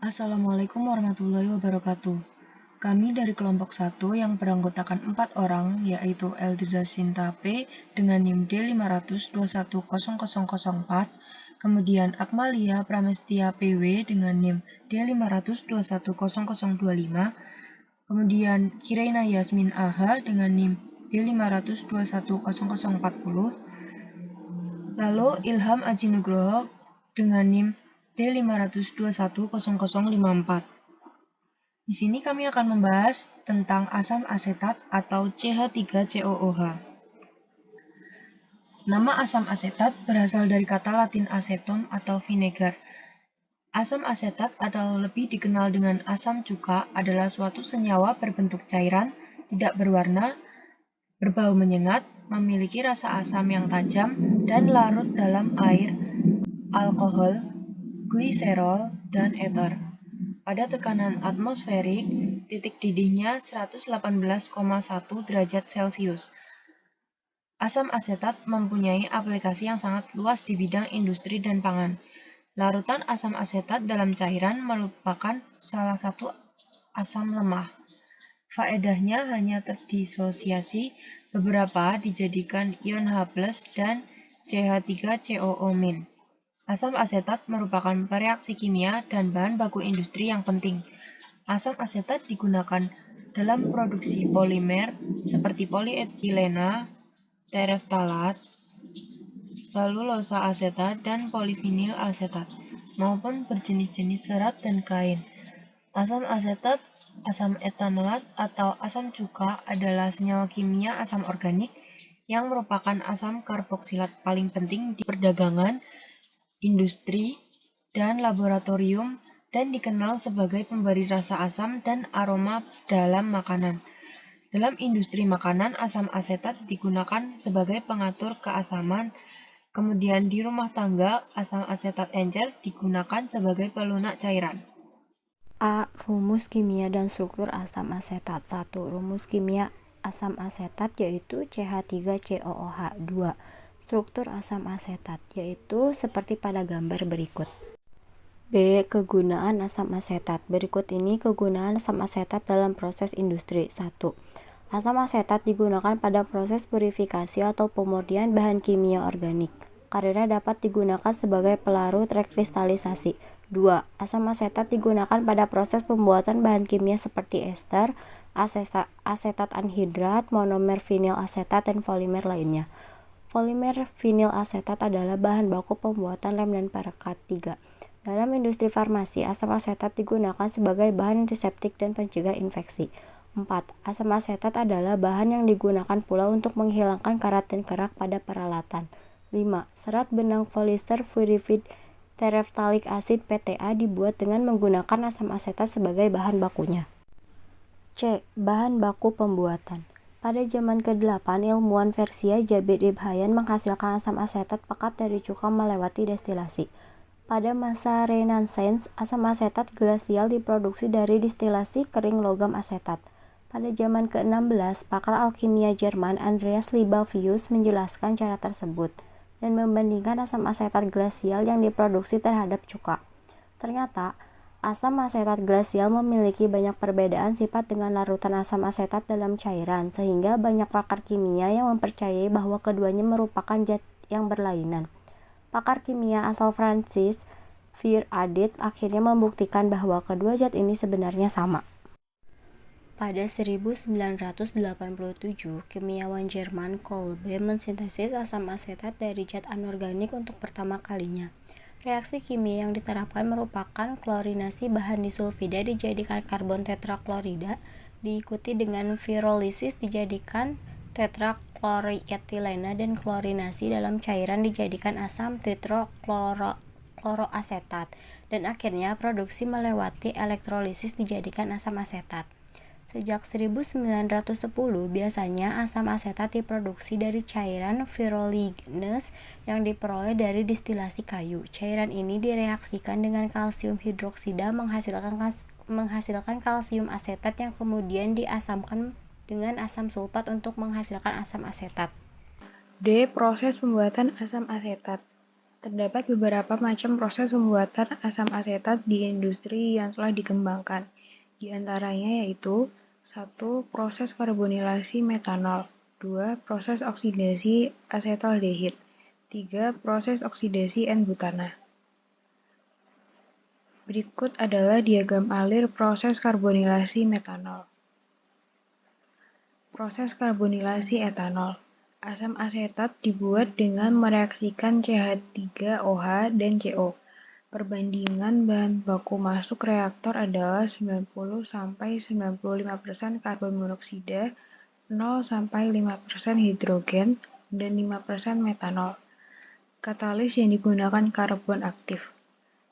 Assalamualaikum warahmatullahi wabarakatuh. Kami dari kelompok 1 yang beranggotakan 4 orang, yaitu Eldrida Sinta P dengan NIM D5210004, kemudian Akmalia Pramestia PW dengan NIM D5210025, kemudian Kiraina Yasmin AH dengan NIM D5210040, lalu Ilham Aji Nugroho dengan NIM D5210054. Di sini kami akan membahas tentang asam asetat atau CH3COOH. Nama asam asetat berasal dari kata Latin acetum atau vinegar. Asam asetat atau lebih dikenal dengan asam cuka adalah suatu senyawa berbentuk cairan, tidak berwarna, berbau menyengat, memiliki rasa asam yang tajam, dan larut dalam air, alkohol, gliserol, dan ether. Pada tekanan atmosferik, titik didihnya 118,1 derajat Celcius. Asam asetat mempunyai aplikasi yang sangat luas di bidang industri dan pangan. Larutan asam asetat dalam cairan merupakan salah satu asam lemah. Faedahnya hanya terdisosiasi, beberapa dijadikan ion H+ dan CH3COO-. Asam asetat merupakan pereaksi kimia dan bahan baku industri yang penting. Asam asetat digunakan dalam produksi polimer seperti polietilena, tereftalat, selulosa asetat, dan polivinil asetat, maupun berjenis-jenis serat dan kain. Asam asetat, asam etanolat, atau asam cuka adalah senyawa kimia asam organik yang merupakan asam karboksilat paling penting di perdagangan, industri, dan laboratorium, dan dikenal sebagai pemberi rasa asam dan aroma dalam makanan. Dalam industri makanan, asam asetat digunakan sebagai pengatur keasaman. Kemudian di rumah tangga, asam asetat encer digunakan sebagai pelunak cairan. A. Rumus kimia dan struktur asam asetat. 1. Rumus kimia asam asetat yaitu CH3COOH. 2. Struktur asam asetat yaitu seperti pada gambar berikut. B. Kegunaan asam asetat. Berikut ini kegunaan asam asetat dalam proses industri. 1. Asam asetat digunakan pada proses purifikasi atau pemurnian bahan kimia organik, karena dapat digunakan sebagai pelarut rekristalisasi. 2. Asam asetat digunakan pada proses pembuatan bahan kimia seperti ester, asetat anhidrat, monomer vinil asetat, dan polimer lainnya. Polimer vinil asetat adalah bahan baku pembuatan lem dan perekat. 3. Dalam industri farmasi, asam asetat digunakan sebagai bahan antiseptik dan pencegah infeksi. 4. Asam asetat adalah bahan yang digunakan pula untuk menghilangkan karat dan kerak pada peralatan. 5. Serat benang polister purified terephthalic acid PTA dibuat dengan menggunakan asam asetat sebagai bahan bakunya. C. Bahan baku pembuatan. Pada zaman ke-8, ilmuwan Persia Jabir ibn Hayyan menghasilkan asam asetat pekat dari cuka melewati destilasi. Pada masa Renaissance, asam asetat glasial diproduksi dari distilasi kering logam asetat. Pada zaman ke-16, pakar alkimia Jerman Andreas Libavius menjelaskan cara tersebut dan membandingkan asam asetat glasial yang diproduksi terhadap cuka. Ternyata, asam asetat glasial memiliki banyak perbedaan sifat dengan larutan asam asetat dalam cairan, sehingga banyak pakar kimia yang mempercayai bahwa keduanya merupakan zat yang berlainan. Pakar kimia asal Prancis, Pierre Adet, akhirnya membuktikan bahwa kedua zat ini sebenarnya sama. Pada 1987, kimiawan Jerman Kolbe mensintesis asam asetat dari zat anorganik untuk pertama kalinya. Reaksi kimia yang diterapkan merupakan klorinasi bahan disulfida dijadikan karbon tetraklorida, diikuti dengan pirolisis dijadikan tetraklorietilena, dan klorinasi dalam cairan dijadikan asam tritrochloroasetat, dan akhirnya produksi melewati elektrolisis dijadikan asam asetat. Sejak 1910, biasanya asam asetat diproduksi dari cairan pyrroliguenes yang diperoleh dari distilasi kayu. Cairan ini direaksikan dengan kalsium hidroksida menghasilkan kalsium asetat yang kemudian diasamkan dengan asam sulfat untuk menghasilkan asam asetat. D. Proses pembuatan asam asetat. Terdapat beberapa macam proses pembuatan asam asetat di industri yang telah dikembangkan. Di antaranya yaitu 1. Proses karbonilasi metanol 2. Proses oksidasi asetaldehid 3. Proses oksidasi N-butana. Berikut adalah diagram alir proses karbonilasi metanol. Proses karbonilasi etanol. Asam asetat dibuat dengan mereaksikan CH3OH dan CO. Perbandingan bahan baku masuk reaktor adalah 90–95% karbon monoksida, 0–5% hidrogen, dan 5% metanol. Katalis yang digunakan karbon aktif.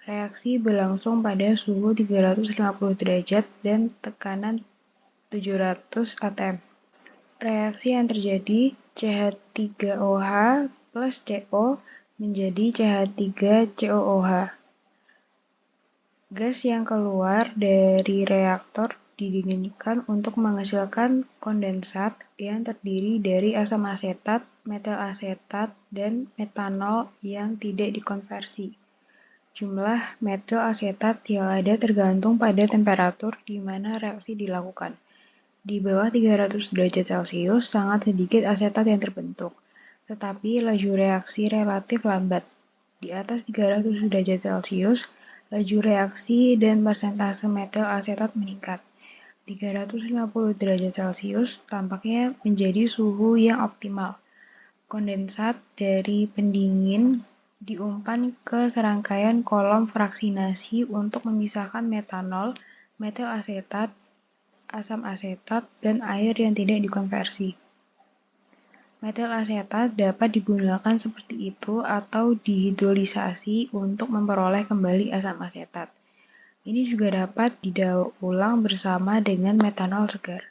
Reaksi berlangsung pada suhu 350 derajat dan tekanan 700 atm. Reaksi yang terjadi CH3OH plus CO menjadi CH3COOH. Gas yang keluar dari reaktor didinginkan untuk menghasilkan kondensat yang terdiri dari asam asetat, metil asetat, dan metanol yang tidak dikonversi. Jumlah metil asetat yang ada tergantung pada temperatur di mana reaksi dilakukan. Di bawah 300 derajat Celcius sangat sedikit asetat yang terbentuk, tetapi laju reaksi relatif lambat. Di atas 300 derajat Celcius, laju reaksi dan persentase metil asetat meningkat. 350 derajat Celcius tampaknya menjadi suhu yang optimal. Kondensat dari pendingin diumpan ke serangkaian kolom fraksinasi untuk memisahkan metanol, metil asetat, asam asetat, dan air yang tidak dikonversi. Metil asetat dapat digunakan seperti itu atau dihidrolisasi untuk memperoleh kembali asam asetat. Ini juga dapat didaur ulang bersama dengan metanol segar.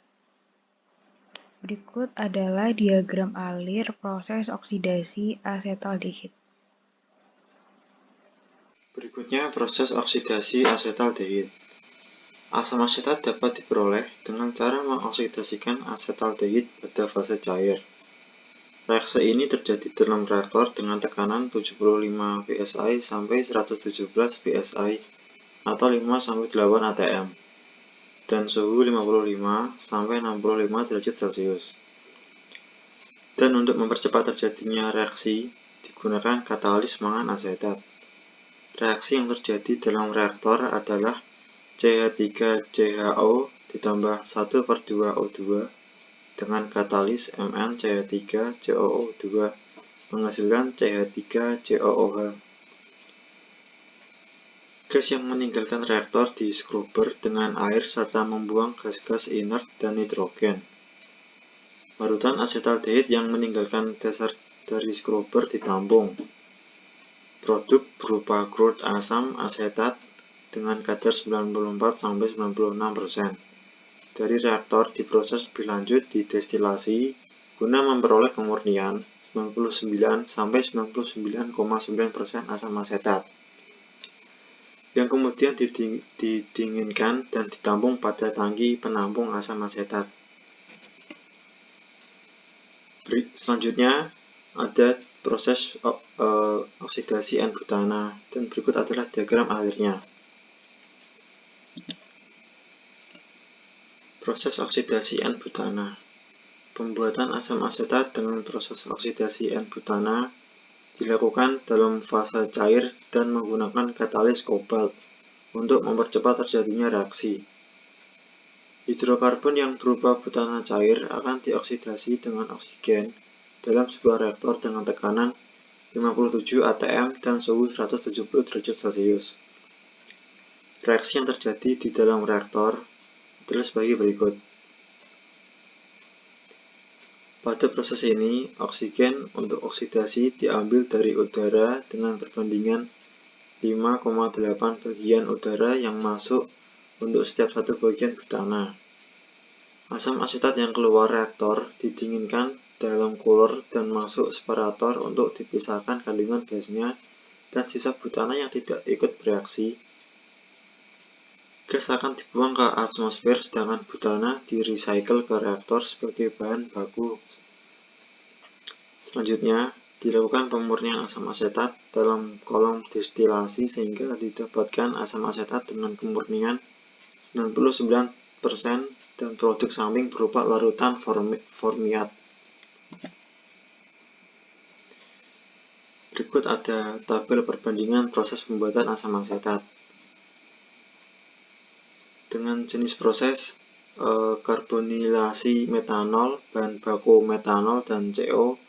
Berikut adalah diagram alir proses oksidasi asetaldehid. Berikutnya proses oksidasi asetaldehid. Asam asetat dapat diperoleh dengan cara mengoksidasikan asetaldehid pada fase cair. Reaksi ini terjadi dalam reaktor dengan tekanan 75 psi sampai 117 psi atau 5–8 atm dan suhu 55–65 derajat Celcius. Dan untuk mempercepat terjadinya reaksi digunakan katalis mangan asetat. Reaksi yang terjadi dalam reaktor adalah CH3CHO ditambah 1/2O2 dengan katalis MnCH3COO2 menghasilkan CH3COOH. Gas yang meninggalkan reaktor di scrubber dengan air serta membuang gas-gas inert dan nitrogen. Parutan asetaldehid yang meninggalkan dasar dari scrubber ditampung. Produk berupa crude asam asetat dengan kadar 94–96% dari reaktor diproses lebih lanjut di destilasi guna memperoleh kemurnian 99–99,9% asam asetat yang kemudian didinginkan dan ditampung pada tangki penampung asam asetat. Selanjutnya ada proses oksidasi N-butana dan berikut adalah diagram alirnya. Proses oksidasi N-butana. Pembuatan asam asetat dengan proses oksidasi N-butana dilakukan dalam fase cair dan menggunakan katalis kobalt untuk mempercepat terjadinya reaksi. Hidrokarbon yang berupa butana cair akan dioksidasi dengan oksigen dalam sebuah reaktor dengan tekanan 57 atm dan suhu 170 derajat Celcius. Reaksi yang terjadi di dalam reaktor adalah sebagai berikut. Pada proses ini, oksigen untuk oksidasi diambil dari udara dengan perbandingan 5,8 bagian udara yang masuk untuk setiap satu bagian butana. Asam asetat yang keluar reaktor didinginkan dalam cooler dan masuk separator untuk dipisahkan kandungan gasnya dan sisa butana yang tidak ikut bereaksi. Gas akan dibuang ke atmosfer sedangkan butana di-recycle ke reaktor sebagai bahan baku. Selanjutnya, Dilakukan pemurnian asam asetat dalam kolom destilasi sehingga didapatkan asam asetat dengan kemurnian 99% dan produk samping berupa larutan formiat. Berikut ada tabel perbandingan proses pembuatan asam asetat. Dengan jenis proses karbonilasi metanol, bahan baku metanol dan CO,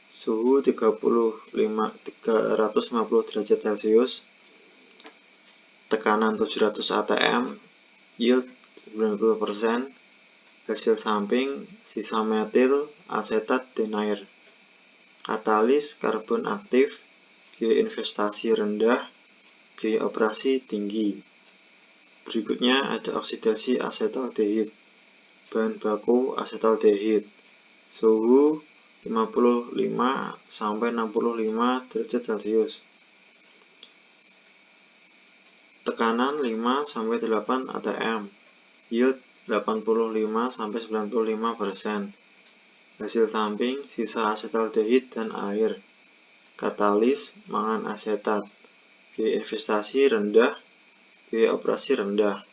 suhu 350 derajat Celcius, tekanan 700 atm, yield 90%, hasil samping sisa metil asetat dan air. Katalis karbon aktif, biaya investasi rendah, biaya operasi tinggi. Berikutnya ada oksidasi asetaldehid, bahan baku asetaldehid, suhu 55 sampai 65 derajat Celcius. Tekanan 5 sampai 8 atm, yield 85 sampai 95%. Hasil samping sisa asetaldehid dan air. Katalis mangan asetat, biaya investasi rendah, biaya operasi rendah.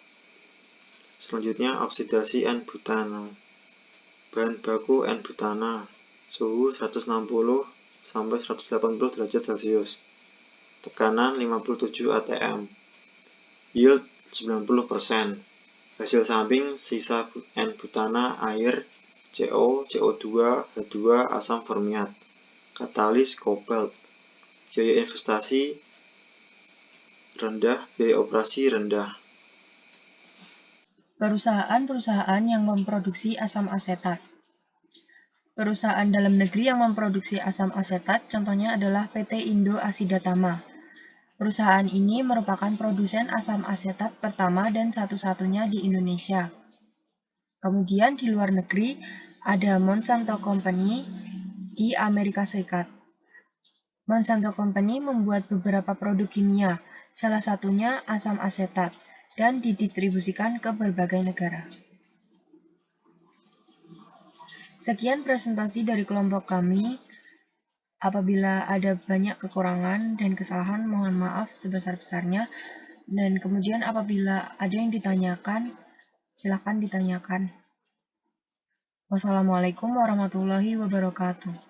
Selanjutnya oksidasi N-butana, bahan baku N-butana, suhu 160 sampai 180 derajat Celcius, tekanan 57 atm, yield 90%. Hasil samping sisa N-butana, air, CO, CO2, H2, asam formiat. Katalis kobalt, biaya investasi rendah, biaya operasi rendah. Perusahaan-perusahaan yang memproduksi asam asetat. Perusahaan dalam negeri yang memproduksi asam asetat contohnya adalah PT Indo Asida Tama. Perusahaan ini merupakan produsen asam asetat pertama dan satu-satunya di Indonesia. Kemudian di luar negeri ada Monsanto Company di Amerika Serikat. Monsanto Company membuat beberapa produk kimia, salah satunya asam asetat, dan didistribusikan ke berbagai negara. Sekian presentasi dari kelompok kami. Apabila ada banyak kekurangan dan kesalahan, mohon maaf sebesar-besarnya. Dan kemudian apabila ada yang ditanyakan, silakan ditanyakan. Wassalamualaikum warahmatullahi wabarakatuh.